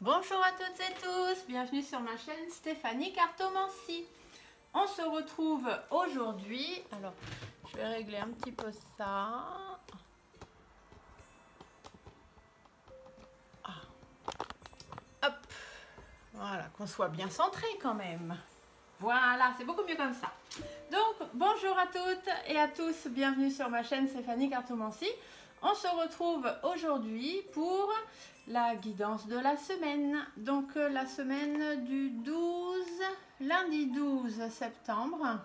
Bonjour à toutes et tous, bienvenue sur ma chaîne Stéphanie Cartomancie. On se retrouve aujourd'hui, alors je vais régler un petit peu ça. Hop, voilà, qu'on soit bien centré quand même. Voilà, c'est beaucoup mieux comme ça. Donc, bonjour à toutes et à tous, bienvenue sur ma chaîne Stéphanie Cartomancie. On se retrouve aujourd'hui pour la guidance de la semaine. Donc, la semaine du lundi 12 septembre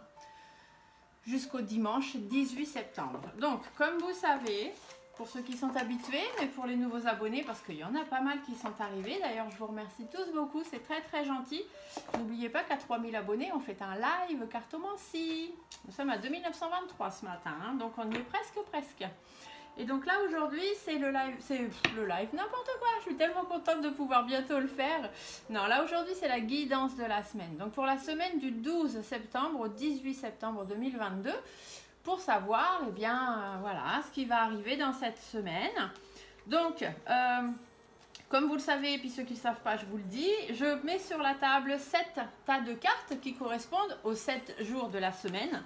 jusqu'au dimanche 18 septembre. Donc, comme vous savez, pour ceux qui sont habitués, mais pour les nouveaux abonnés, parce qu'il y en a pas mal qui sont arrivés. D'ailleurs, je vous remercie tous beaucoup, c'est très gentil. N'oubliez pas qu'à 3000 abonnés, on fait un live cartomancie. Nous sommes à 2923 ce matin, hein, donc on y est presque. Et donc là, aujourd'hui, c'est le live, n'importe quoi. Je suis tellement contente de pouvoir bientôt le faire. Non, là, aujourd'hui, c'est la guidance de la semaine. Donc, pour la semaine du 12 septembre au 18 septembre 2022, pour savoir, eh bien, voilà, ce qui va arriver dans cette semaine. Donc, comme vous le savez, et puis ceux qui ne savent pas, je vous le dis, je mets sur la table 7 tas de cartes qui correspondent aux 7 jours de la semaine.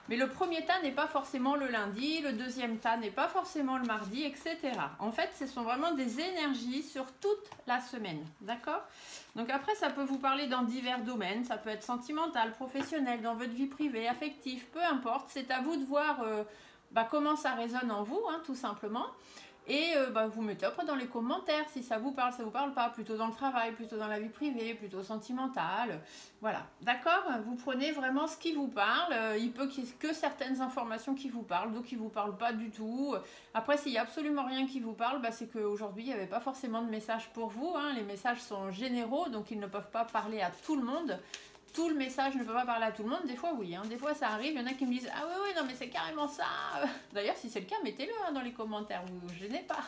Mais le premier tas n'est pas forcément le lundi, le deuxième tas n'est pas forcément le mardi, etc. En fait, ce sont vraiment des énergies sur toute la semaine, d'accord? Donc après, ça peut vous parler dans divers domaines, ça peut être sentimental, professionnel, dans votre vie privée, affective, peu importe. C'est à vous de voir comment ça résonne en vous, hein, tout simplement. Et vous mettez après dans les commentaires si ça vous parle pas, plutôt dans le travail, plutôt dans la vie privée, plutôt sentimentale. Voilà, d'accord? Vous prenez vraiment ce qui vous parle. Il peut qu'il y ait que certaines informations qui vous parlent, d'autres qui ne vous parlent pas du tout. Après, s'il n'y a absolument rien qui vous parle, c'est qu'aujourd'hui, il n'y avait pas forcément de message pour vous, hein. Les messages sont généraux, donc ils ne peuvent pas parler à tout le monde. Tout le message ne peut pas parler à tout le monde, des fois oui, hein. Des fois ça arrive, il y en a qui me disent « Ah oui, non mais c'est carrément ça !» D'ailleurs, si c'est le cas, mettez-le hein, dans les commentaires, vous ne gênez pas.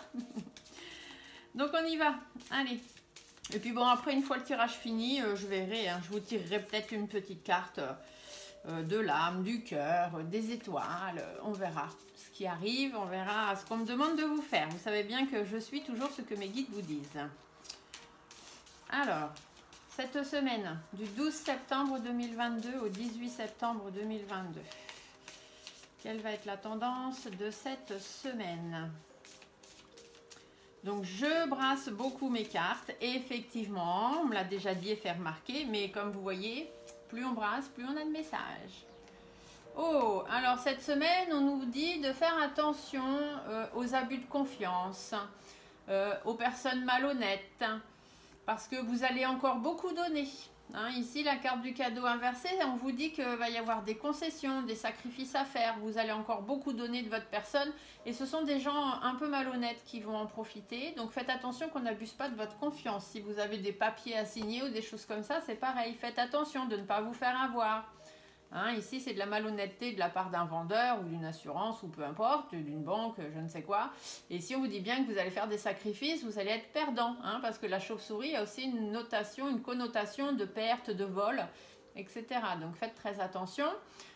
Donc on y va, allez. Et puis bon, après, une fois le tirage fini, je verrai, hein, je vous tirerai peut-être une petite carte de l'âme, du cœur, des étoiles, on verra ce qui arrive, on verra ce qu'on me demande de vous faire. Vous savez bien que je suis toujours ce que mes guides vous disent. Alors... Cette semaine, du 12 septembre 2022 au 18 septembre 2022, quelle va être la tendance de cette semaine? Donc, je brasse beaucoup mes cartes. Et effectivement, on me l'a déjà dit et fait remarquer, mais comme vous voyez, plus on brasse, plus on a de messages. Oh, alors cette semaine, on nous dit de faire attention aux abus de confiance, aux personnes malhonnêtes, parce que vous allez encore beaucoup donner. Hein, ici, la carte du cadeau inversé, on vous dit qu'il va y avoir des concessions, des sacrifices à faire. Vous allez encore beaucoup donner de votre personne. Et ce sont des gens un peu malhonnêtes qui vont en profiter. Donc, faites attention qu'on n'abuse pas de votre confiance. Si vous avez des papiers à signer ou des choses comme ça, c'est pareil. Faites attention de ne pas vous faire avoir. Hein, ici, c'est de la malhonnêteté de la part d'un vendeur ou d'une assurance ou peu importe, d'une banque, je ne sais quoi. Et si on vous dit bien que vous allez faire des sacrifices, vous allez être perdant, hein, parce que la chauve-souris a aussi une notation, une connotation de perte, de vol, etc. Donc faites très attention.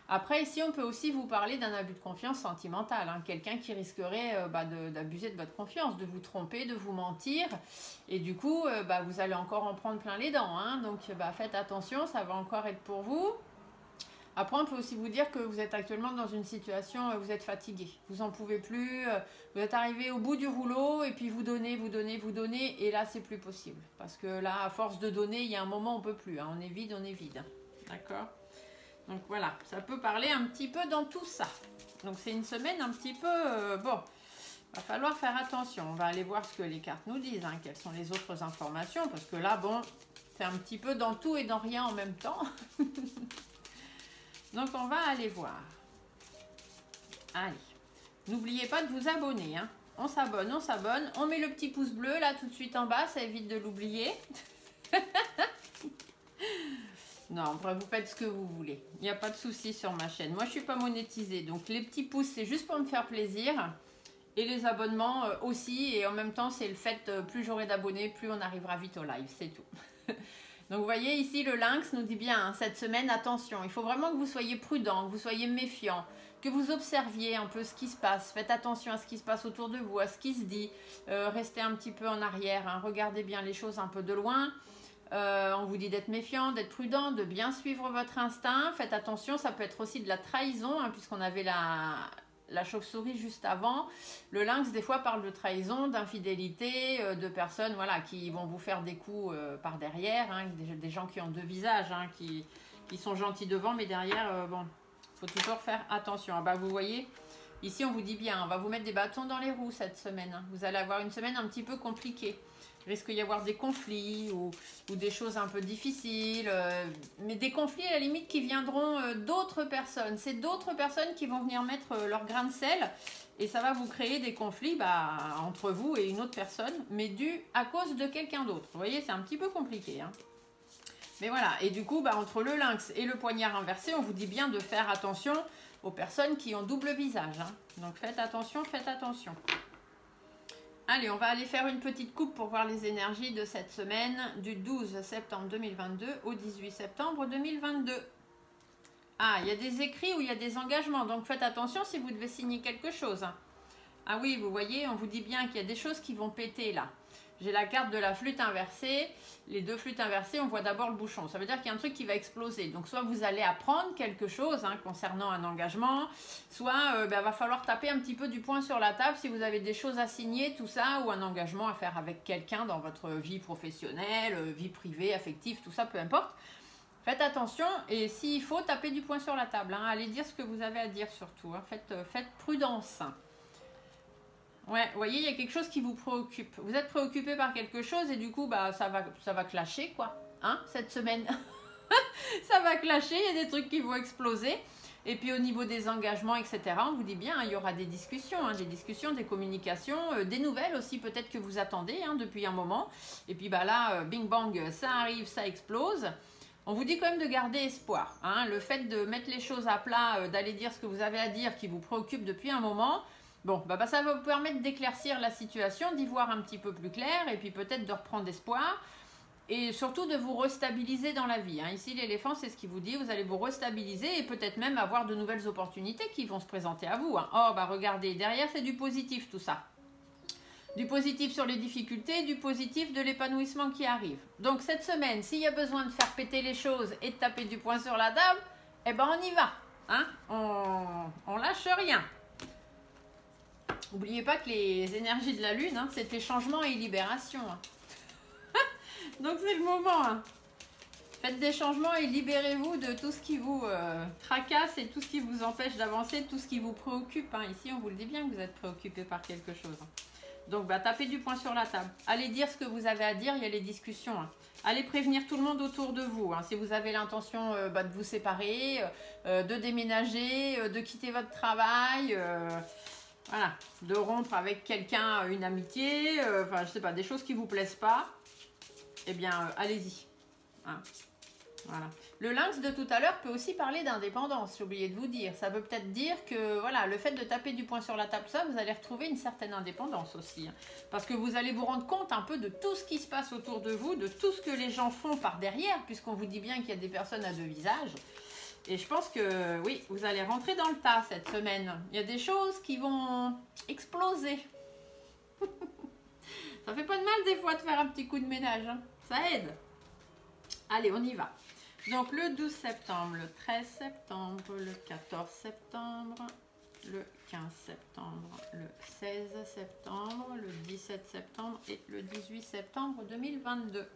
Après, ici, on peut aussi vous parler d'un abus de confiance sentimental, hein, quelqu'un qui risquerait d'abuser de votre confiance, de vous tromper, de vous mentir. Et du coup, vous allez encore en prendre plein les dents. Hein, donc faites attention, ça va encore être pour vous. Après, on peut aussi vous dire que vous êtes actuellement dans une situation, vous êtes fatigué, vous n'en pouvez plus, vous êtes arrivé au bout du rouleau et puis vous donnez, et là, c'est plus possible. Parce que là, à force de donner, il y a un moment, on ne peut plus, hein, on est vide. D'accord? Donc voilà, ça peut parler un petit peu dans tout ça. Donc c'est une semaine un petit peu, bon, va falloir faire attention. On va aller voir ce que les cartes nous disent, hein, quelles sont les autres informations, parce que là, bon, c'est un petit peu dans tout et dans rien en même temps. Donc, on va aller voir. Allez, n'oubliez pas de vous abonner. Hein. On s'abonne, on met le petit pouce bleu là tout de suite en bas, ça évite de l'oublier. Non, après, vous faites ce que vous voulez. Il n'y a pas de souci sur ma chaîne. Moi, je ne suis pas monétisée, donc les petits pouces, c'est juste pour me faire plaisir. Et les abonnements aussi. Et en même temps, c'est le fait, plus j'aurai d'abonnés, plus on arrivera vite au live, c'est tout. Donc, vous voyez ici, le lynx nous dit bien, hein, cette semaine, attention, il faut vraiment que vous soyez prudent, que vous soyez méfiant. que vous observiez un peu ce qui se passe. Faites attention à ce qui se passe autour de vous, à ce qui se dit. Restez un petit peu en arrière, hein. Regardez bien les choses un peu de loin. On vous dit d'être méfiant, d'être prudent, de bien suivre votre instinct. Faites attention, ça peut être aussi de la trahison, hein, puisqu'on avait la chauve-souris juste avant. Le lynx, des fois, parle de trahison, d'infidélité, de personnes voilà, qui vont vous faire des coups par derrière, hein, des gens qui ont deux visages, hein, qui sont gentils devant, mais derrière, bon, il faut toujours faire attention. Ah bah, vous voyez, ici, on vous dit bien, on va vous mettre des bâtons dans les roues cette semaine. Hein. Vous allez avoir une semaine un petit peu compliquée. Il risque d'y avoir des conflits ou des choses un peu difficiles, mais des conflits à la limite qui viendront d'autres personnes. C'est d'autres personnes qui vont venir mettre leur grain de sel et ça va vous créer des conflits entre vous et une autre personne, mais dû à cause de quelqu'un d'autre. Vous voyez, c'est un petit peu compliqué. Hein. Mais voilà, et du coup, entre le lynx et le poignard inversé, on vous dit bien de faire attention aux personnes qui ont double visage. Hein. Donc faites attention, faites attention. Allez, on va aller faire une petite coupe pour voir les énergies de cette semaine du 12 septembre 2022 au 18 septembre 2022. Ah, il y a des écrits ou il y a des engagements, donc faites attention si vous devez signer quelque chose. Ah oui, vous voyez, on vous dit bien qu'il y a des choses qui vont péter là. J'ai la carte de la flûte inversée. Les deux flûtes inversées, on voit d'abord le bouchon. Ça veut dire qu'il y a un truc qui va exploser. Donc, soit vous allez apprendre quelque chose concernant un engagement, soit va falloir taper un petit peu du poing sur la table si vous avez des choses à signer, tout ça, ou un engagement à faire avec quelqu'un dans votre vie professionnelle, vie privée, affective, tout ça, peu importe. Faites attention et s'il faut, tapez du poing sur la table. Hein. Allez dire ce que vous avez à dire surtout. Hein. Faites prudence. Ouais, vous voyez, il y a quelque chose qui vous préoccupe. Vous êtes préoccupé par quelque chose et du coup, ça va clasher, quoi. Hein, cette semaine. Ça va clasher, il y a des trucs qui vont exploser. Et puis au niveau des engagements, etc., on vous dit bien, il y aura des discussions, des communications, des nouvelles aussi peut-être que vous attendez depuis un moment. Et puis là, bing bang, ça arrive, ça explose. On vous dit quand même de garder espoir. Hein. Le fait de mettre les choses à plat, d'aller dire ce que vous avez à dire qui vous préoccupe depuis un moment... Bon, ça va vous permettre d'éclaircir la situation, d'y voir un petit peu plus clair et puis peut-être de reprendre espoir et surtout de vous restabiliser dans la vie. Hein. Ici, l'éléphant, c'est ce qu'il vous dit, vous allez vous restabiliser et peut-être même avoir de nouvelles opportunités qui vont se présenter à vous. Hein. Oh, regardez, derrière, c'est du positif tout ça. Du positif sur les difficultés, du positif de l'épanouissement qui arrive. Donc cette semaine, s'il y a besoin de faire péter les choses et de taper du poing sur la table, eh ben on y va. Hein. On lâche rien. N'oubliez pas que les énergies de la Lune, c'était changement et libération. Donc c'est le moment. Hein. Faites des changements et libérez-vous de tout ce qui vous tracasse et tout ce qui vous empêche d'avancer, tout ce qui vous préoccupe. Hein. Ici, on vous le dit bien que vous êtes préoccupé par quelque chose. Donc, tapez du poing sur la table. Allez dire ce que vous avez à dire, il y a les discussions. Hein. Allez prévenir tout le monde autour de vous. Hein. Si vous avez l'intention de vous séparer, de déménager, de quitter votre travail... Voilà, de rompre avec quelqu'un une amitié, je sais pas, des choses qui vous plaisent pas, eh bien, allez-y. Hein. Voilà. Le lynx de tout à l'heure peut aussi parler d'indépendance, j'ai oublié de vous dire. Ça veut peut-être dire que, voilà, le fait de taper du poing sur la table, ça, vous allez retrouver une certaine indépendance aussi. Hein. Parce que vous allez vous rendre compte un peu de tout ce qui se passe autour de vous, de tout ce que les gens font par derrière, puisqu'on vous dit bien qu'il y a des personnes à deux visages. Et je pense que, oui, vous allez rentrer dans le tas cette semaine. Il y a des choses qui vont exploser. Ça fait pas de mal des fois de faire un petit coup de ménage. Hein. Ça aide. Allez, on y va. Donc, le 12 septembre, le 13 septembre, le 14 septembre, le 15 septembre, le 16 septembre, le 17 septembre et le 18 septembre 2022.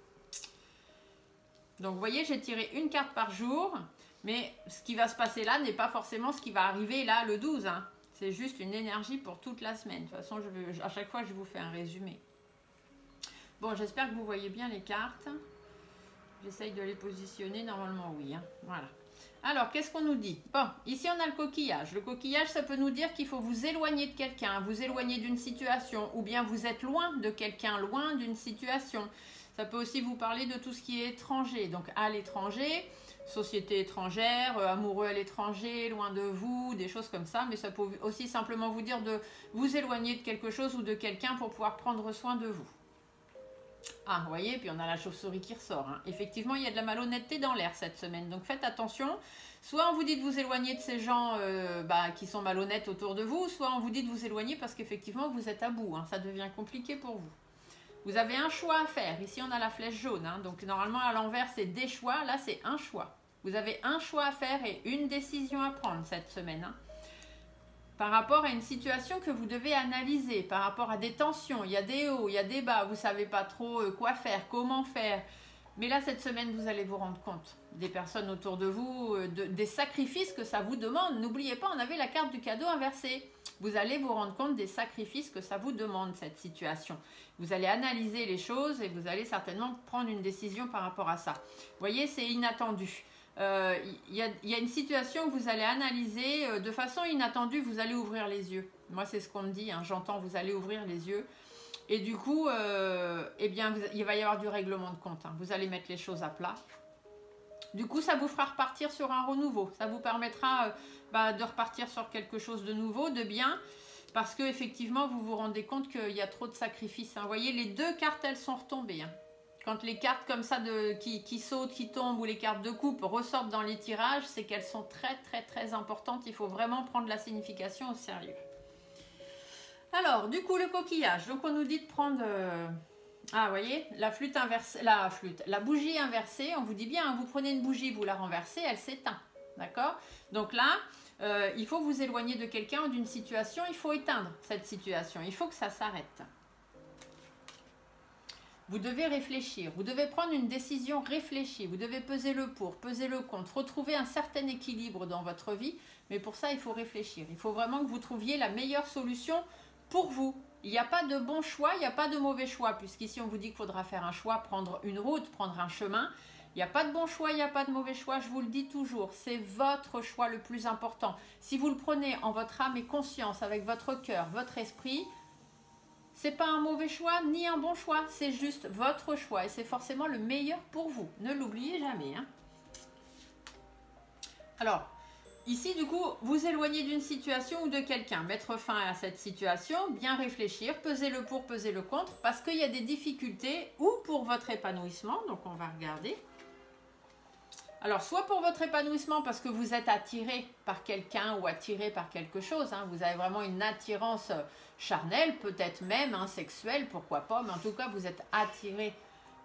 Donc, vous voyez, j'ai tiré une carte par jour. Mais ce qui va se passer là n'est pas forcément ce qui va arriver là le 12. Hein. C'est juste une énergie pour toute la semaine. De toute façon, à chaque fois, je vous fais un résumé. Bon, j'espère que vous voyez bien les cartes. J'essaye de les positionner. Normalement, oui. Hein. Voilà. Alors, qu'est-ce qu'on nous dit? Bon, ici, on a le coquillage. Le coquillage, ça peut nous dire qu'il faut vous éloigner de quelqu'un, vous éloigner d'une situation, ou bien vous êtes loin de quelqu'un, loin d'une situation. Ça peut aussi vous parler de tout ce qui est étranger. Donc, à l'étranger... Société étrangère, amoureux à l'étranger, loin de vous, des choses comme ça. Mais ça peut aussi simplement vous dire de vous éloigner de quelque chose ou de quelqu'un pour pouvoir prendre soin de vous. Ah, vous voyez, puis on a la chauve-souris qui ressort. Hein. Effectivement, il y a de la malhonnêteté dans l'air cette semaine. Donc faites attention. Soit on vous dit de vous éloigner de ces gens qui sont malhonnêtes autour de vous, soit on vous dit de vous éloigner parce qu'effectivement, vous êtes à bout. Hein. Ça devient compliqué pour vous. Vous avez un choix à faire. Ici, on a la flèche jaune. Hein. Donc normalement, à l'envers, c'est des choix. Là, c'est un choix. Vous avez un choix à faire et une décision à prendre cette semaine. Hein. Par rapport à une situation que vous devez analyser, par rapport à des tensions, il y a des hauts, il y a des bas, vous ne savez pas trop quoi faire, comment faire. Mais là, cette semaine, vous allez vous rendre compte des personnes autour de vous, des sacrifices que ça vous demande. N'oubliez pas, on avait la carte du cadeau inversée. Vous allez vous rendre compte des sacrifices que ça vous demande, cette situation. Vous allez analyser les choses et vous allez certainement prendre une décision par rapport à ça. Vous voyez, c'est inattendu. Il y a une situation que vous allez analyser de façon inattendue, vous allez ouvrir les yeux. Moi, c'est ce qu'on me dit, hein, j'entends, vous allez ouvrir les yeux. Et du coup, eh bien, il va y avoir du règlement de compte. Hein. Vous allez mettre les choses à plat. Du coup, ça vous fera repartir sur un renouveau. Ça vous permettra de repartir sur quelque chose de nouveau, de bien. Parce que effectivement, vous vous rendez compte qu'il y a trop de sacrifices. Hein. Vous voyez, les deux cartes, elles sont retombées. Hein. Quand les cartes comme ça qui sautent, qui tombent, ou les cartes de coupe ressortent dans les tirages, c'est qu'elles sont très très très importantes. Il faut vraiment prendre la signification au sérieux. Alors, du coup, le coquillage. Donc, on nous dit de prendre... Ah, vous voyez, la bougie inversée, on vous dit bien, hein, vous prenez une bougie, vous la renversez, elle s'éteint. D'accord? Donc là, il faut vous éloigner de quelqu'un ou d'une situation, il faut éteindre cette situation, il faut que ça s'arrête. Vous devez réfléchir, vous devez prendre une décision réfléchie, vous devez peser le pour, peser le contre, retrouver un certain équilibre dans votre vie, mais pour ça, il faut réfléchir. Il faut vraiment que vous trouviez la meilleure solution pour vous. Il n'y a pas de bon choix, il n'y a pas de mauvais choix, puisqu'ici, on vous dit qu'il faudra faire un choix, prendre une route, prendre un chemin. Il n'y a pas de bon choix, il n'y a pas de mauvais choix, je vous le dis toujours, c'est votre choix le plus important. Si vous le prenez en votre âme et conscience, avec votre cœur, votre esprit, c'est pas un mauvais choix ni un bon choix, c'est juste votre choix et c'est forcément le meilleur pour vous. Ne l'oubliez jamais. Hein. Alors, ici du coup, vous éloignez d'une situation ou de quelqu'un, mettre fin à cette situation, bien réfléchir, peser le pour, peser le contre, parce qu'il y a des difficultés ou pour votre épanouissement, donc on va regarder. Alors, soit pour votre épanouissement parce que vous êtes attiré par quelqu'un ou attiré par quelque chose, hein, vous avez vraiment une attirance charnelle, peut-être même sexuelle, pourquoi pas, mais en tout cas, vous êtes attiré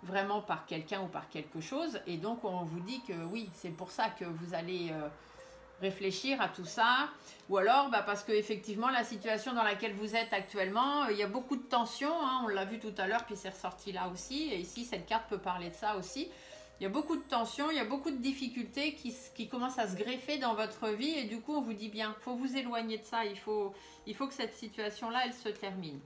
vraiment par quelqu'un ou par quelque chose, et donc on vous dit que oui, c'est pour ça que vous allez réfléchir à tout ça, ou alors parce que effectivement la situation dans laquelle vous êtes actuellement, il y a beaucoup de tensions, hein, on l'a vu tout à l'heure, puis c'est ressorti là aussi, et ici cette carte peut parler de ça aussi. Il y a beaucoup de tensions, il y a beaucoup de difficultés qui commencent à se greffer dans votre vie et du coup on vous dit bien, il faut vous éloigner de ça, il faut que cette situation-là, elle se termine.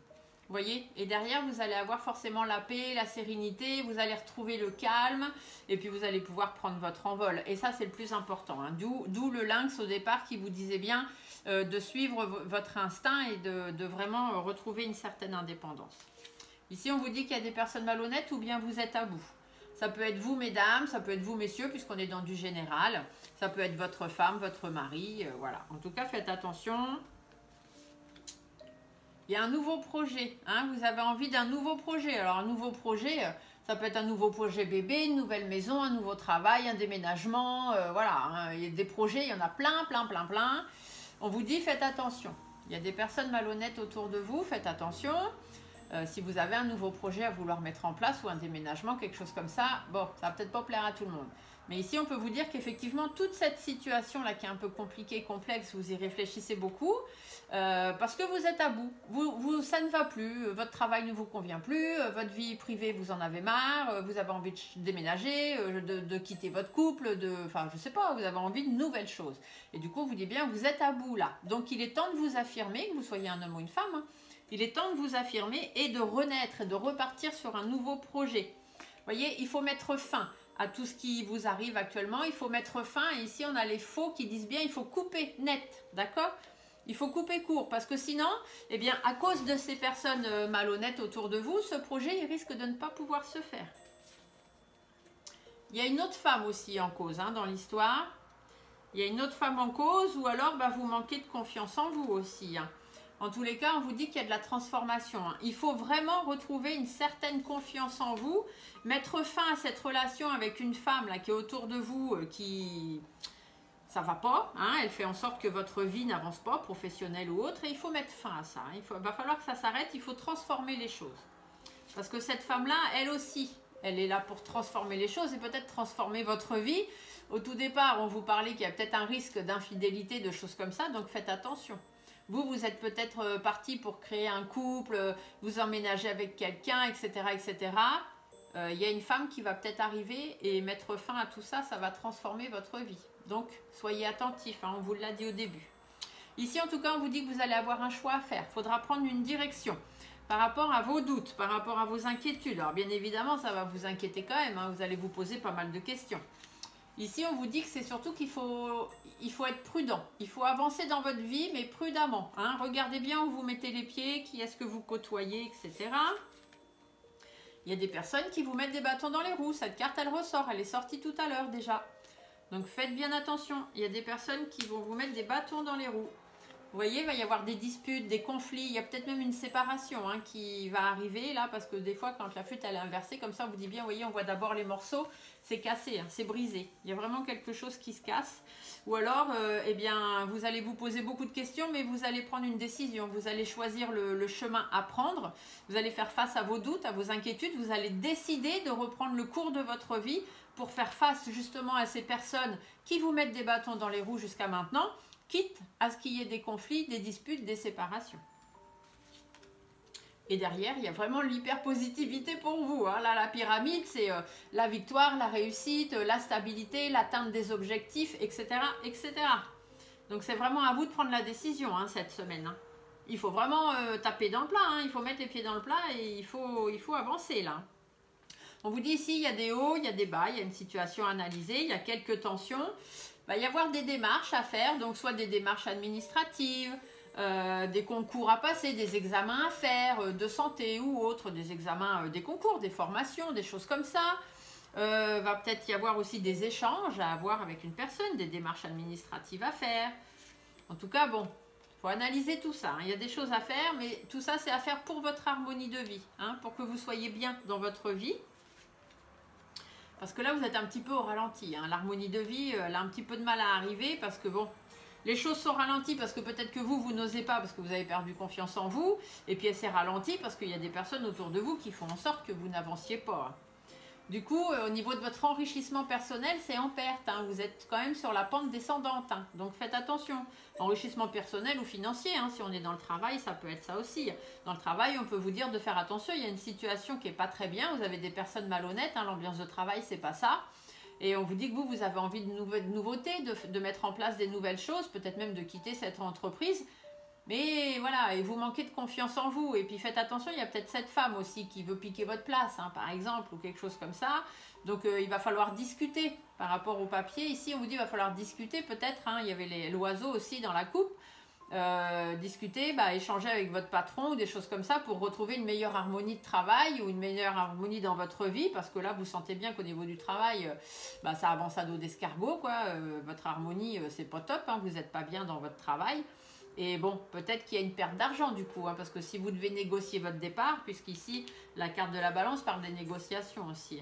Vous voyez? Et derrière, vous allez avoir forcément la paix, la sérénité, vous allez retrouver le calme et puis vous allez pouvoir prendre votre envol. Et ça, c'est le plus important. Hein. D'où le lynx au départ qui vous disait bien de suivre votre instinct et de vraiment retrouver une certaine indépendance. Ici, on vous dit qu'il y a des personnes malhonnêtes ou bien vous êtes à bout. Ça peut être vous, mesdames, ça peut être vous, messieurs, puisqu'on est dans du général. Ça peut être votre femme, votre mari, voilà. En tout cas, faites attention. Il y a un nouveau projet, hein, vous avez envie d'un nouveau projet. Alors, un nouveau projet, ça peut être un nouveau projet bébé, une nouvelle maison, un nouveau travail, un déménagement, voilà. Hein, il y a des projets, il y en a plein, plein, plein, plein. On vous dit, faites attention. Il y a des personnes malhonnêtes autour de vous, faites attention. Si vous avez un nouveau projet à vouloir mettre en place ou un déménagement, quelque chose comme ça, bon, ça va peut-être pas plaire à tout le monde. Mais ici, on peut vous dire qu'effectivement, toute cette situation-là qui est un peu compliquée, complexe, vous y réfléchissez beaucoup parce que vous êtes à bout. Ça ne va plus, votre travail ne vous convient plus, votre vie privée, vous en avez marre, vous avez envie de déménager, de quitter votre couple, enfin, je sais pas, vous avez envie de nouvelles choses. Et du coup, on vous dit bien, vous êtes à bout là. Donc, il est temps de vous affirmer, que vous soyez un homme ou une femme, hein. Il est temps de vous affirmer et de renaître et de repartir sur un nouveau projet. Vous voyez, il faut mettre fin à tout ce qui vous arrive actuellement. Il faut mettre fin, et ici on a les faux qui disent bien, il faut couper net, d'accord? Il faut couper court parce que sinon, eh bien, à cause de ces personnes malhonnêtes autour de vous, ce projet il risque de ne pas pouvoir se faire. Il y a une autre femme aussi en cause hein, dans l'histoire. Il y a une autre femme en cause ou alors vous manquez de confiance en vous aussi. Hein. En tous les cas, on vous dit qu'il y a de la transformation. Hein. Il faut vraiment retrouver une certaine confiance en vous, mettre fin à cette relation avec une femme là, qui est autour de vous, qui... ça va pas, hein, elle fait en sorte que votre vie n'avance pas, professionnelle ou autre, et il faut mettre fin à ça. Il va falloir que ça s'arrête, il faut transformer les choses. Parce que cette femme-là, elle aussi, elle est là pour transformer les choses et peut-être transformer votre vie. Au tout départ, on vous parlait qu'il y a peut-être un risque d'infidélité, de choses comme ça, donc faites attention. Vous, vous êtes peut-être parti pour créer un couple, vous emménager avec quelqu'un, etc., etc. Il y a une femme qui va peut-être arriver et mettre fin à tout ça, ça va transformer votre vie. Donc, soyez attentifs, hein, on vous l'a dit au début. Ici, en tout cas, on vous dit que vous allez avoir un choix à faire. Il faudra prendre une direction par rapport à vos doutes, par rapport à vos inquiétudes. Alors, bien évidemment, ça va vous inquiéter quand même, hein, vous allez vous poser pas mal de questions. Ici, on vous dit que c'est surtout qu'il faut être prudent. Il faut avancer dans votre vie, mais prudemment. Hein. Regardez bien où vous mettez les pieds, qui est-ce que vous côtoyez, etc. Il y a des personnes qui vous mettent des bâtons dans les roues. Cette carte, elle ressort. Elle est sortie tout à l'heure déjà. Donc, faites bien attention. Il y a des personnes qui vont vous mettre des bâtons dans les roues. Vous voyez, il va y avoir des disputes, des conflits. Il y a peut-être même une séparation hein, qui va arriver là. Parce que des fois, quand la flûte elle est inversée, comme ça, on vous dit bien, vous voyez, on voit d'abord les morceaux. C'est cassé, hein, c'est brisé. Il y a vraiment quelque chose qui se casse. Ou alors, eh bien, vous allez vous poser beaucoup de questions, mais vous allez prendre une décision. Vous allez choisir le chemin à prendre. Vous allez faire face à vos doutes, à vos inquiétudes. Vous allez décider de reprendre le cours de votre vie pour faire face justement à ces personnes qui vous mettent des bâtons dans les roues jusqu'à maintenant, quitte à ce qu'il y ait des conflits, des disputes, des séparations. Et derrière, il y a vraiment l'hyper-positivité pour vous. Hein. Là, la pyramide, c'est la victoire, la réussite, la stabilité, l'atteinte des objectifs, etc., etc. Donc, c'est vraiment à vous de prendre la décision hein, cette semaine. Hein. Il faut vraiment taper dans le plat. Hein. Il faut mettre les pieds dans le plat et il faut avancer là. On vous dit ici, il y a des hauts, il y a des bas, il y a une situation à analyser, il y a quelques tensions. Il va y avoir des démarches à faire, donc soit des démarches administratives, des concours à passer, des examens à faire, de santé ou autres, des examens, des concours, des formations, des choses comme ça. Va peut-être y avoir aussi des échanges à avoir avec une personne, des démarches administratives à faire. En tout cas, bon, il faut analyser tout ça. Hein. Il y a des choses à faire, mais tout ça, c'est à faire pour votre harmonie de vie, hein, pour que vous soyez bien dans votre vie. Parce que là, vous êtes un petit peu au ralenti. Hein. L'harmonie de vie, elle a un petit peu de mal à arriver parce que, bon, les choses sont ralenties parce que peut-être que vous n'osez pas parce que vous avez perdu confiance en vous. Et puis, elle s'est ralentie parce qu'il y a des personnes autour de vous qui font en sorte que vous n'avanciez pas. Du coup, au niveau de votre enrichissement personnel, c'est en perte. Hein. Vous êtes quand même sur la pente descendante. Hein. Donc, faites attention. Enrichissement personnel ou financier. Hein. Si on est dans le travail, ça peut être ça aussi. Dans le travail, on peut vous dire de faire attention. Il y a une situation qui n'est pas très bien. Vous avez des personnes malhonnêtes. Hein. L'ambiance de travail, c'est pas ça. Et on vous dit que vous avez envie de nouveautés, de mettre en place des nouvelles choses, peut-être même de quitter cette entreprise. Mais voilà, et vous manquez de confiance en vous. Et puis faites attention, il y a peut-être cette femme aussi qui veut piquer votre place, hein, par exemple, ou quelque chose comme ça. Donc il va falloir discuter par rapport au papier. Ici, on vous dit qu'il va falloir discuter peut-être. Hein, il y avait l'oiseau aussi dans la coupe. Discuter, échanger avec votre patron ou des choses comme ça pour retrouver une meilleure harmonie de travail ou une meilleure harmonie dans votre vie. Parce que là, vous sentez bien qu'au niveau du travail, ça avance à dos d'escargot, quoi. Votre harmonie, c'est pas top. Hein, vous n'êtes pas bien dans votre travail. Et bon, peut-être qu'il y a une perte d'argent du coup, hein, parce que si vous devez négocier votre départ, puisqu'ici, la carte de la balance parle des négociations aussi.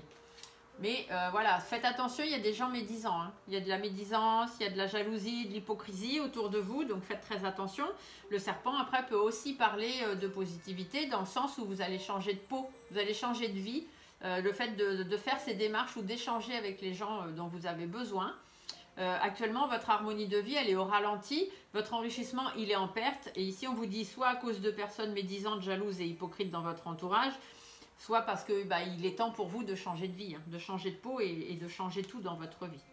Mais voilà, faites attention, il y a des gens médisants. Hein. Il y a de la médisance, il y a de la jalousie, de l'hypocrisie autour de vous, donc faites très attention. Le serpent, après, peut aussi parler de positivité, dans le sens où vous allez changer de peau, vous allez changer de vie. Le fait de faire ces démarches ou d'échanger avec les gens dont vous avez besoin. Actuellement, votre harmonie de vie, elle est au ralenti. Votre enrichissement, il est en perte. Et ici, on vous dit soit à cause de personnes médisantes, jalouses et hypocrites dans votre entourage, soit parce que il est temps pour vous de changer de vie, hein, de changer de peau et de changer tout dans votre vie.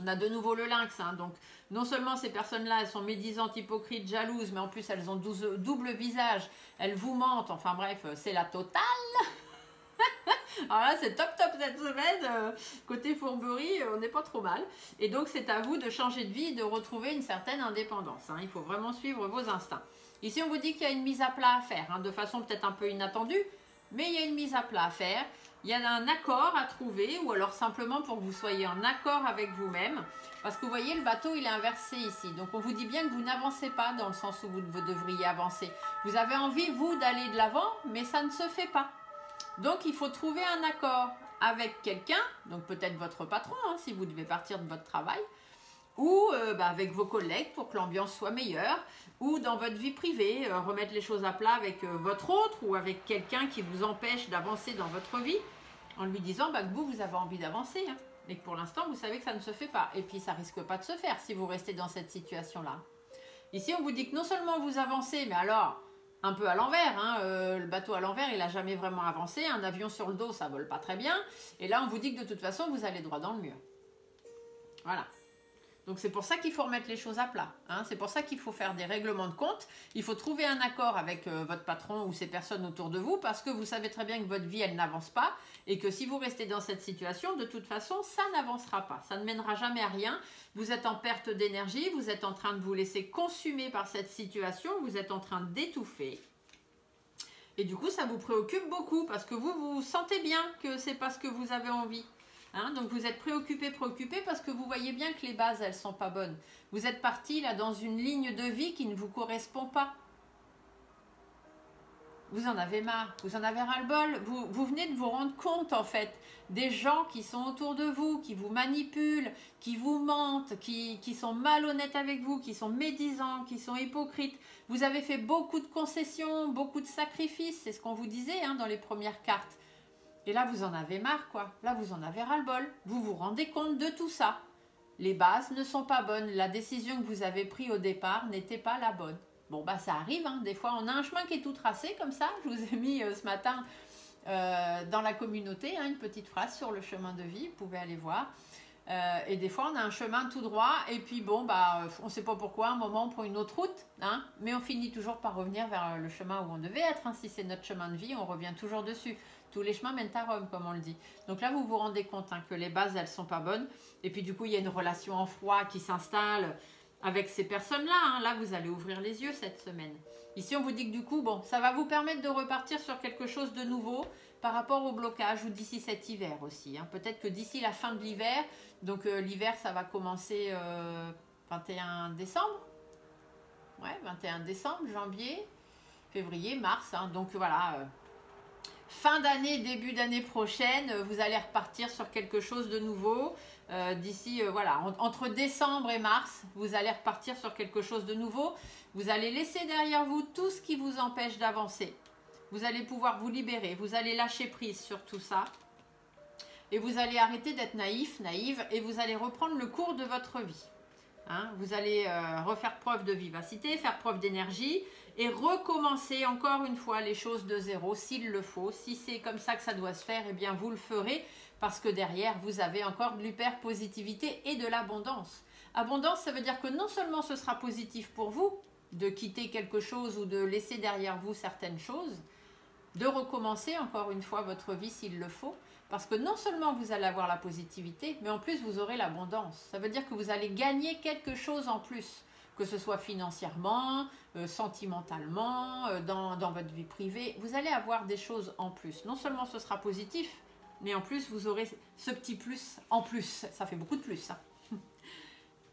On a de nouveau le lynx. Hein, donc, non seulement ces personnes-là, elles sont médisantes, hypocrites, jalouses, mais en plus, elles ont double visage. Elles vous mentent. Enfin bref, c'est la totale. Alors là, c'est top cette semaine. Côté fourberie, on n'est pas trop mal. Et donc, c'est à vous de changer de vie et de retrouver une certaine indépendance. Hein. Il faut vraiment suivre vos instincts. Ici, on vous dit qu'il y a une mise à plat à faire, hein, de façon peut-être un peu inattendue, mais il y a une mise à plat à faire. il y a un accord à trouver, ou alors simplement pour que vous soyez en accord avec vous-même. Parce que vous voyez, le bateau, il est inversé ici. Donc, on vous dit bien que vous n'avancez pas dans le sens où vous devriez avancer. Vous avez envie, vous, d'aller de l'avant, mais ça ne se fait pas. Donc, il faut trouver un accord avec quelqu'un, donc peut-être votre patron, hein, si vous devez partir de votre travail, ou avec vos collègues pour que l'ambiance soit meilleure, ou dans votre vie privée, remettre les choses à plat avec votre autre, ou avec quelqu'un qui vous empêche d'avancer dans votre vie, en lui disant que vous avez envie d'avancer, hein. Et que pour l'instant, vous savez que ça ne se fait pas. Et puis, ça risque pas de se faire si vous restez dans cette situation-là. Ici, on vous dit que non seulement vous avancez, mais alors, un peu à l'envers. Hein, le bateau à l'envers, il n'a jamais vraiment avancé. Un avion sur le dos, ça vole pas très bien. Et là, on vous dit que de toute façon, vous allez droit dans le mur. Voilà. Donc, c'est pour ça qu'il faut remettre les choses à plat. Hein. C'est pour ça qu'il faut faire des règlements de compte. Il faut trouver un accord avec votre patron ou ces personnes autour de vous parce que vous savez très bien que votre vie, elle n'avance pas et que si vous restez dans cette situation, de toute façon, ça n'avancera pas. Ça ne mènera jamais à rien. Vous êtes en perte d'énergie. Vous êtes en train de vous laisser consumer par cette situation. Vous êtes en train d'étouffer. Et du coup, ça vous préoccupe beaucoup parce que vous sentez bien que c'est pas ce que vous avez envie. Hein, donc vous êtes préoccupé parce que vous voyez bien que les bases, elles ne sont pas bonnes. Vous êtes parti là dans une ligne de vie qui ne vous correspond pas. Vous en avez marre, vous en avez ras-le-bol. Vous venez de vous rendre compte en fait des gens qui sont autour de vous, qui vous manipulent, qui vous mentent, qui sont malhonnêtes avec vous, qui sont médisants, qui sont hypocrites. Vous avez fait beaucoup de concessions, beaucoup de sacrifices, c'est ce qu'on vous disait hein, dans les premières cartes. Et là, vous en avez marre, quoi. Là, vous en avez ras-le-bol. Vous vous rendez compte de tout ça. Les bases ne sont pas bonnes. La décision que vous avez prise au départ n'était pas la bonne. Bon, ça arrive. Hein. Des fois, on a un chemin qui est tout tracé comme ça. Je vous ai mis ce matin dans la communauté une petite phrase sur le chemin de vie. Vous pouvez aller voir. Et des fois, on a un chemin tout droit. Et puis, on ne sait pas pourquoi. À un moment, on prend une autre route. Hein, mais on finit toujours par revenir vers le chemin où on devait être. Hein. Si c'est notre chemin de vie, on revient toujours dessus. Tous les chemins mènent à Rome, comme on le dit. Donc là, vous vous rendez compte que les bases, elles ne sont pas bonnes. Et puis du coup, il y a une relation en froid qui s'installe avec ces personnes-là. Hein. Là, vous allez ouvrir les yeux cette semaine. Ici, on vous dit que du coup, ça va vous permettre de repartir sur quelque chose de nouveau par rapport au blocage ou d'ici cet hiver aussi. Hein. Peut-être que d'ici la fin de l'hiver, donc l'hiver, ça va commencer 21 décembre. Ouais, 21 décembre, janvier, février, mars. Hein. Donc voilà... fin d'année, début d'année prochaine, vous allez repartir sur quelque chose de nouveau. D'ici, entre décembre et mars, vous allez repartir sur quelque chose de nouveau. Vous allez laisser derrière vous tout ce qui vous empêche d'avancer. Vous allez pouvoir vous libérer. Vous allez lâcher prise sur tout ça. Et vous allez arrêter d'être naïf, naïve, et vous allez reprendre le cours de votre vie. Hein, vous allez refaire preuve de vivacité, faire preuve d'énergie et recommencer encore une fois les choses de zéro s'il le faut. Si c'est comme ça que ça doit se faire, eh bien vous le ferez parce que derrière vous avez encore de l'hyper-positivité et de l'abondance. Abondance, ça veut dire que non seulement ce sera positif pour vous de quitter quelque chose ou de laisser derrière vous certaines choses, de recommencer encore une fois votre vie s'il le faut. Parce que non seulement vous allez avoir la positivité, mais en plus vous aurez l'abondance. Ça veut dire que vous allez gagner quelque chose en plus, que ce soit financièrement, sentimentalement, dans votre vie privée. Vous allez avoir des choses en plus. Non seulement ce sera positif, mais en plus vous aurez ce petit plus en plus. Ça fait beaucoup de plus. Hein.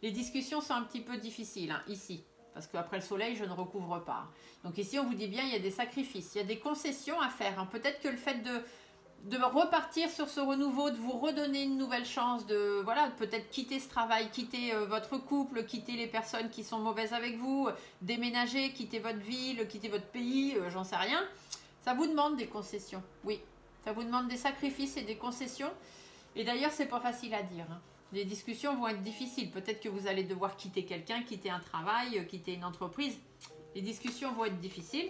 Les discussions sont un petit peu difficiles ici. Parce qu'après le soleil, je ne recouvre pas. Donc ici, on vous dit bien, il y a des sacrifices, il y a des concessions à faire. Hein. Peut-être que le fait de repartir sur ce renouveau, de vous redonner une nouvelle chance, de peut-être quitter ce travail, quitter votre couple, quitter les personnes qui sont mauvaises avec vous, déménager, quitter votre ville, quitter votre pays, j'en sais rien. Ça vous demande des concessions, oui. Ça vous demande des sacrifices et des concessions. Et d'ailleurs, c'est pas facile à dire. Hein. Les discussions vont être difficiles. Peut-être que vous allez devoir quitter quelqu'un, quitter un travail, quitter une entreprise. Les discussions vont être difficiles,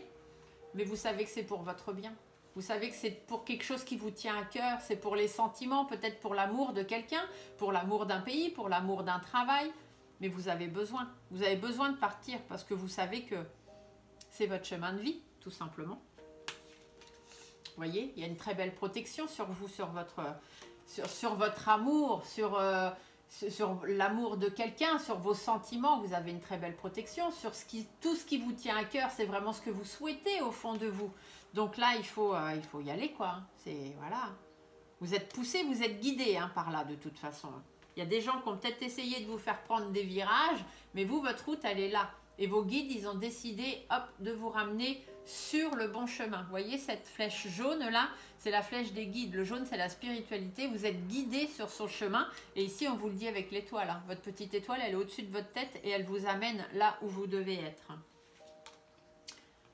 mais vous savez que c'est pour votre bien. Vous savez que c'est pour quelque chose qui vous tient à cœur, c'est pour les sentiments, peut-être pour l'amour de quelqu'un, pour l'amour d'un pays, pour l'amour d'un travail. Mais vous avez besoin de partir parce que vous savez que c'est votre chemin de vie, tout simplement. Vous voyez, il y a une très belle protection sur vous, sur votre amour, sur l'amour de quelqu'un, sur vos sentiments. Vous avez une très belle protection. Sur tout ce qui vous tient à cœur, c'est vraiment ce que vous souhaitez au fond de vous. Donc là, il faut y aller, quoi. C'est, voilà. Vous êtes poussé, vous êtes guidé hein, par là de toute façon. Il y a des gens qui ont peut-être essayé de vous faire prendre des virages, mais vous, votre route, elle est là. Et vos guides, ils ont décidé, hop, de vous ramener sur le bon chemin. Vous voyez cette flèche jaune là, c'est la flèche des guides. Le jaune, c'est la spiritualité. Vous êtes guidé sur son chemin. Et ici, on vous le dit avec l'étoile. Hein. Votre petite étoile, elle est au-dessus de votre tête et elle vous amène là où vous devez être.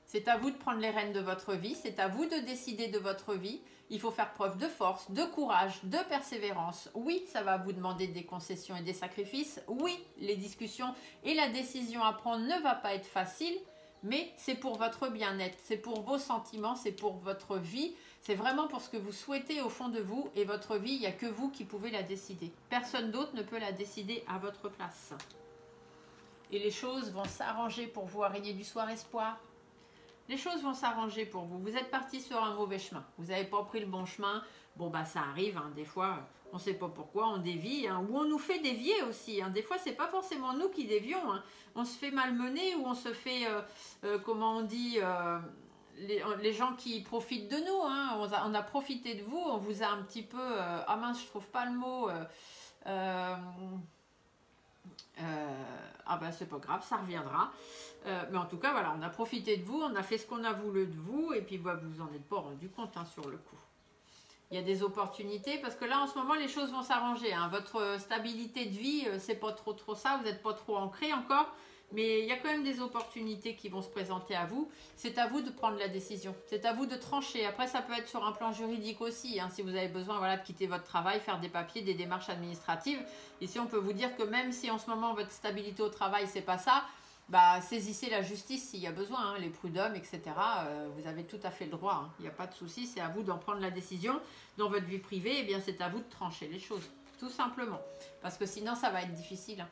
C'est à vous de prendre les rênes de votre vie. C'est à vous de décider de votre vie. Il faut faire preuve de force, de courage, de persévérance. Oui, ça va vous demander des concessions et des sacrifices. Oui, les discussions et la décision à prendre ne va pas être facile, mais c'est pour votre bien-être, c'est pour vos sentiments, c'est pour votre vie. C'est vraiment pour ce que vous souhaitez au fond de vous. Et votre vie, il n'y a que vous qui pouvez la décider. Personne d'autre ne peut la décider à votre place. Et les choses vont s'arranger pour vous, araignée du soir espoir. Les choses vont s'arranger pour vous. Vous êtes parti sur un mauvais chemin. Vous n'avez pas pris le bon chemin. Bon, bah ça arrive. Hein. Des fois, on ne sait pas pourquoi, on dévie. Hein. Ou on nous fait dévier aussi. Hein. Des fois, ce n'est pas forcément nous qui dévions. Hein. On se fait malmener ou on se fait, comment on dit, les gens qui profitent de nous. Hein. On a profité de vous. On vous a un petit peu... ah mince, je ne trouve pas le mot... ah ben c'est pas grave, ça reviendra. Mais en tout cas, voilà, on a profité de vous, on a fait ce qu'on a voulu de vous, et puis bah, vous en êtes pas rendu compte hein, sur le coup. Il y a des opportunités, parce que là, en ce moment, les choses vont s'arranger. Hein. Votre stabilité de vie, c'est pas trop ça, vous n'êtes pas trop ancré encore, mais il y a quand même des opportunités qui vont se présenter à vous. C'est à vous de prendre la décision, c'est à vous de trancher. Après, ça peut être sur un plan juridique aussi, hein, si vous avez besoin voilà, de quitter votre travail, faire des papiers, des démarches administratives. Ici, on peut vous dire que même si en ce moment, votre stabilité au travail, c'est pas ça, bah, saisissez la justice s'il y a besoin, hein, les prud'hommes, etc. Vous avez tout à fait le droit, hein, il n'y a pas de souci, c'est à vous d'en prendre la décision. Dans votre vie privée, eh bien, c'est à vous de trancher les choses, tout simplement. Parce que sinon, ça va être difficile. Hein.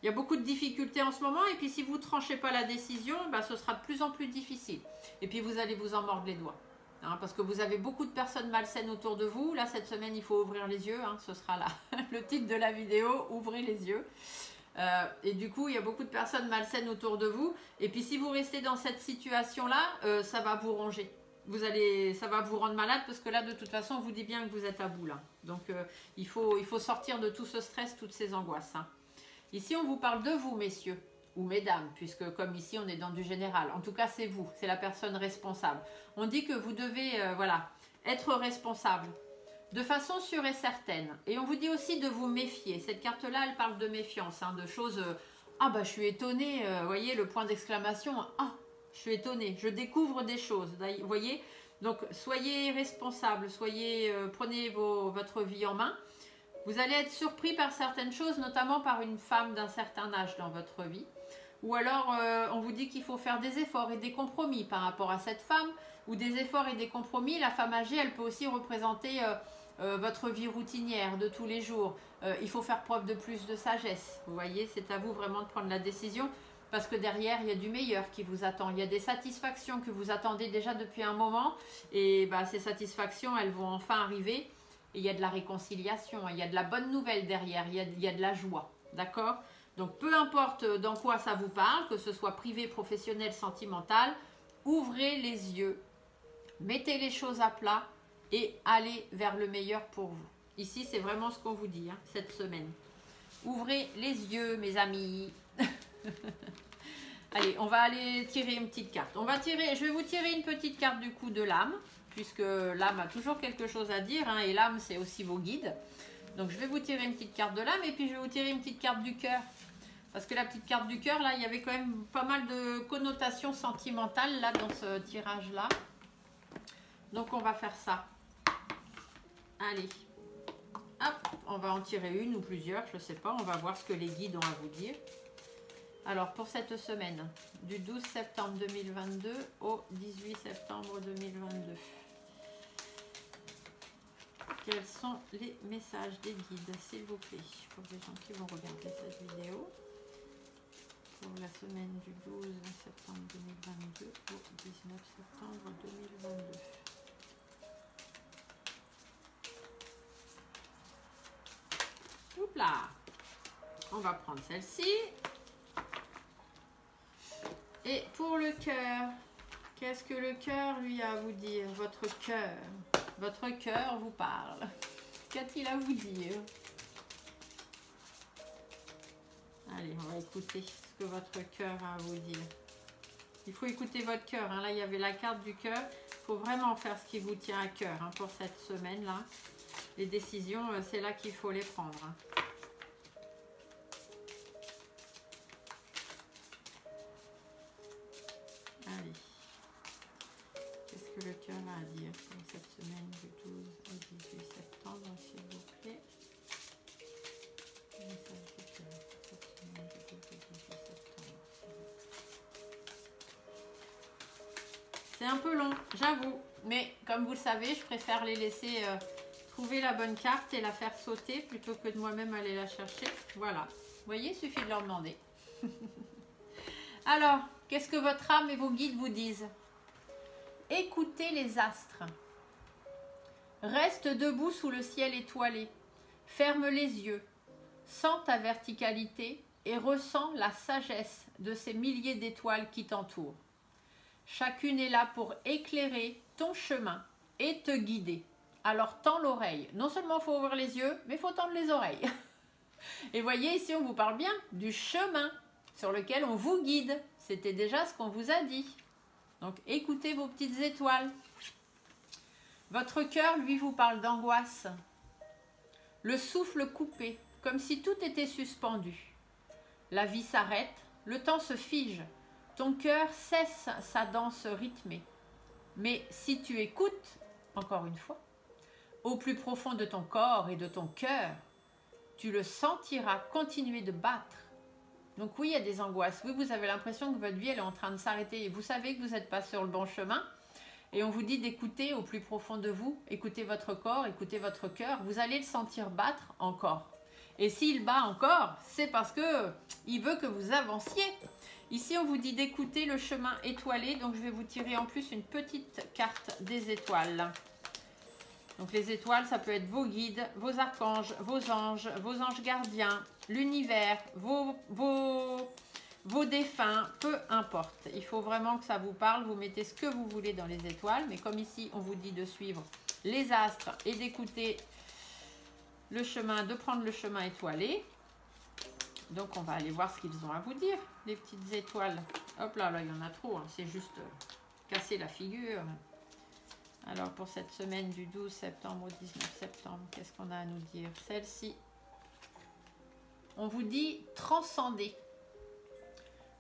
Il y a beaucoup de difficultés en ce moment, et puis si vous ne tranchez pas la décision, bah, ce sera de plus en plus difficile. Et puis vous allez vous en mordre les doigts. Hein, parce que vous avez beaucoup de personnes malsaines autour de vous. Là, cette semaine, il faut ouvrir les yeux. Hein, ce sera là le titre de la vidéo, ouvrez les yeux. Et du coup, il y a beaucoup de personnes malsaines autour de vous. Et puis si vous restez dans cette situation-là, ça va vous ronger. Ça va vous rendre malade parce que là, de toute façon, on vous dit bien que vous êtes à bout. Là. Donc, il faut sortir de tout ce stress, toutes ces angoisses. Hein. Ici, on vous parle de vous, messieurs, ou mesdames, puisque comme ici, on est dans du général. En tout cas, c'est vous, c'est la personne responsable. On dit que vous devez voilà, être responsable de façon sûre et certaine. Et on vous dit aussi de vous méfier. Cette carte-là, elle parle de méfiance, hein, de choses... ah bah, je suis étonnée, vous voyez, le point d'exclamation. Ah, je suis étonnée, je découvre des choses, vous voyez. Donc, soyez responsable, prenez votre vie en main. Vous allez être surpris par certaines choses, notamment par une femme d'un certain âge dans votre vie. Ou alors, on vous dit qu'il faut faire des efforts et des compromis par rapport à cette femme. Ou des efforts et des compromis. La femme âgée, elle peut aussi représenter votre vie routinière de tous les jours. Il faut faire preuve de plus de sagesse. Vous voyez, c'est à vous vraiment de prendre la décision. Parce que derrière, il y a du meilleur qui vous attend. Il y a des satisfactions que vous attendez déjà depuis un moment. Et bah, ces satisfactions, elles vont enfin arriver. Et il y a de la réconciliation, il y a de la bonne nouvelle derrière, il y a de la joie, d'accord? Donc peu importe dans quoi ça vous parle, que ce soit privé, professionnel, sentimental, ouvrez les yeux, mettez les choses à plat et allez vers le meilleur pour vous. Ici, c'est vraiment ce qu'on vous dit hein, cette semaine. Ouvrez les yeux, mes amis. Allez, on va aller tirer une petite carte. Je vais vous tirer une petite carte du coup de l'âme. Puisque l'âme a toujours quelque chose à dire, hein, et l'âme c'est aussi vos guides. Donc je vais vous tirer une petite carte de l'âme, et puis je vais vous tirer une petite carte du cœur. Parce que la petite carte du cœur, là, il y avait quand même pas mal de connotations sentimentales, là, dans ce tirage-là. Donc on va faire ça. Allez. Hop, on va en tirer une ou plusieurs, je ne sais pas, on va voir ce que les guides ont à vous dire. Alors, pour cette semaine, du 12 septembre 2022 au 18 septembre 2022. Quels sont les messages des guides, s'il vous plaît, pour les gens qui vont regarder cette vidéo, pour la semaine du 12 septembre 2022 au 19 septembre 2022. Oups là, on va prendre celle-ci. Et pour le cœur, qu'est-ce que le cœur lui a à vous dire? Votre cœur. Votre cœur vous parle. Qu'a-t-il à vous dire? Allez, on va écouter ce que votre cœur a à vous dire. Il faut écouter votre cœur. Hein. Là, il y avait la carte du cœur. Il faut vraiment faire ce qui vous tient à cœur hein, pour cette semaine-là. Les décisions, c'est là qu'il faut les prendre. Hein. Allez. Qu'est-ce que le cœur a à dire pour cette semaine du 12 au 18 septembre, s'il vous plaît? C'est un peu long, j'avoue. Mais comme vous le savez, je préfère les laisser trouver la bonne carte et la faire sauter plutôt que de moi-même aller la chercher. Voilà. Vous voyez, il suffit de leur demander. Alors, qu'est-ce que votre âme et vos guides vous disent? Écoutez les astres. Reste debout sous le ciel étoilé. Ferme les yeux. Sens ta verticalité et ressens la sagesse de ces milliers d'étoiles qui t'entourent. Chacune est là pour éclairer ton chemin et te guider. Alors tends l'oreille. Non seulement il faut ouvrir les yeux, mais il faut tendre les oreilles. Et voyez, ici on vous parle bien du chemin sur lequel on vous guide. C'était déjà ce qu'on vous a dit. Donc écoutez vos petites étoiles. Votre cœur, lui, vous parle d'angoisse. Le souffle coupé, comme si tout était suspendu. La vie s'arrête, le temps se fige. Ton cœur cesse sa danse rythmée. Mais si tu écoutes, encore une fois, au plus profond de ton corps et de ton cœur, tu le sentiras continuer de battre. Donc oui, il y a des angoisses. Oui, vous avez l'impression que votre vie elle est en train de s'arrêter. Et vous savez que vous n'êtes pas sur le bon chemin. Et on vous dit d'écouter au plus profond de vous. Écoutez votre corps, écoutez votre cœur. Vous allez le sentir battre encore. Et s'il bat encore, c'est parce qu'il veut que vous avanciez. Ici, on vous dit d'écouter le chemin étoilé. Donc, je vais vous tirer en plus une petite carte des étoiles. Donc, les étoiles, ça peut être vos guides, vos archanges, vos anges gardiens, l'univers, vos défunts, peu importe. Il faut vraiment que ça vous parle. Vous mettez ce que vous voulez dans les étoiles. Mais comme ici, on vous dit de suivre les astres et d'écouter le chemin, de prendre le chemin étoilé. Donc, on va aller voir ce qu'ils ont à vous dire, les petites étoiles. Hop là, là, il y en a trop. Hein. C'est juste casser la figure. Alors, pour cette semaine du 12 septembre au 19 septembre, qu'est-ce qu'on a à nous dire? Celle-ci, on vous dit transcender.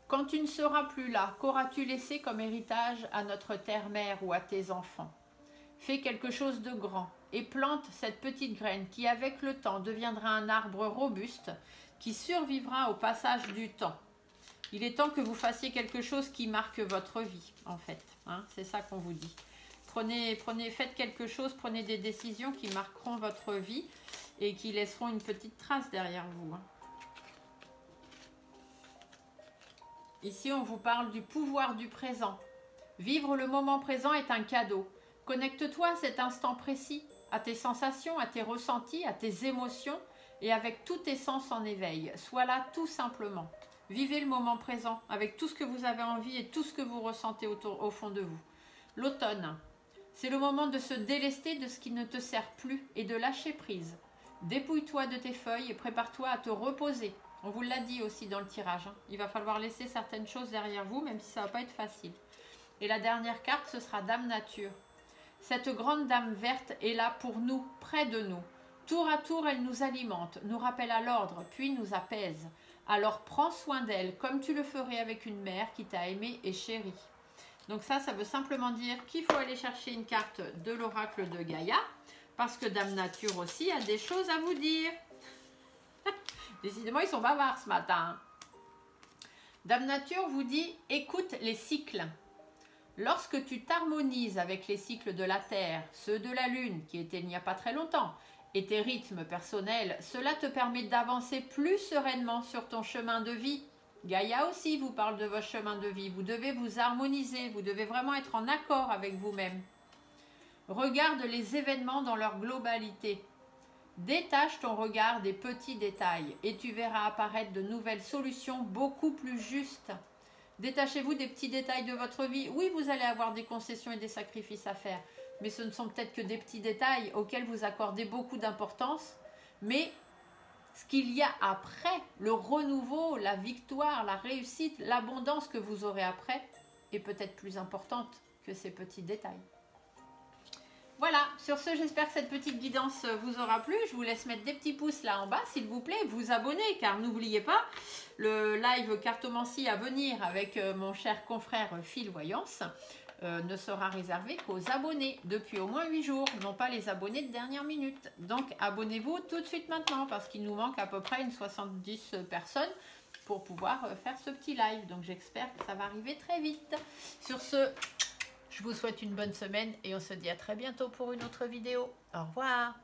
Quand tu ne seras plus là, qu'auras-tu laissé comme héritage à notre terre-mère ou à tes enfants? Fais quelque chose de grand et plante cette petite graine qui, avec le temps, deviendra un arbre robuste qui survivra au passage du temps. Il est temps que vous fassiez quelque chose qui marque votre vie, en fait. Hein, c'est ça qu'on vous dit. Faites quelque chose, prenez des décisions qui marqueront votre vie et qui laisseront une petite trace derrière vous. Hein. Ici, on vous parle du pouvoir du présent. Vivre le moment présent est un cadeau. Connecte-toi à cet instant précis, à tes sensations, à tes ressentis, à tes émotions, et avec tous tes sens en éveil. Sois là tout simplement. Vivez le moment présent avec tout ce que vous avez envie et tout ce que vous ressentez au fond de vous. L'automne, c'est le moment de se délester de ce qui ne te sert plus et de lâcher prise. Dépouille-toi de tes feuilles et prépare-toi à te reposer. On vous l'a dit aussi dans le tirage. Hein. Il va falloir laisser certaines choses derrière vous, même si ça ne va pas être facile. Et la dernière carte, ce sera Dame Nature. Cette grande dame verte est là pour nous, près de nous. Tour à tour, elle nous alimente, nous rappelle à l'ordre, puis nous apaise. Alors prends soin d'elle, comme tu le ferais avec une mère qui t'a aimé et chéri. Donc ça veut simplement dire qu'il faut aller chercher une carte de l'oracle de Gaïa, parce que Dame Nature aussi a des choses à vous dire. Décidément, ils sont bavards ce matin. Dame Nature vous dit, écoute les cycles. Lorsque tu t'harmonises avec les cycles de la Terre, ceux de la Lune, qui étaient il n'y a pas très longtemps, et tes rythmes personnels, cela te permet d'avancer plus sereinement sur ton chemin de vie. Gaïa aussi vous parle de votre chemin de vie. Vous devez vous harmoniser, vous devez vraiment être en accord avec vous-même. Regarde les événements dans leur globalité. Détache ton regard des petits détails et tu verras apparaître de nouvelles solutions beaucoup plus justes. Détachez-vous des petits détails de votre vie. Oui, vous allez avoir des concessions et des sacrifices à faire, mais ce ne sont peut-être que des petits détails auxquels vous accordez beaucoup d'importance. Mais ce qu'il y a après, le renouveau, la victoire, la réussite, l'abondance que vous aurez après est peut-être plus importante que ces petits détails. Voilà, sur ce, j'espère que cette petite guidance vous aura plu. Je vous laisse mettre des petits pouces là en bas, s'il vous plaît, vous abonner, car n'oubliez pas, le live cartomancie à venir avec mon cher confrère Phil Voyance ne sera réservé qu'aux abonnés depuis au moins 8 jours, non pas les abonnés de dernière minute. Donc abonnez-vous tout de suite maintenant, parce qu'il nous manque à peu près une 70 personnes pour pouvoir faire ce petit live. Donc j'espère que ça va arriver très vite. Sur ce, je vous souhaite une bonne semaine et on se dit à très bientôt pour une autre vidéo. Au revoir.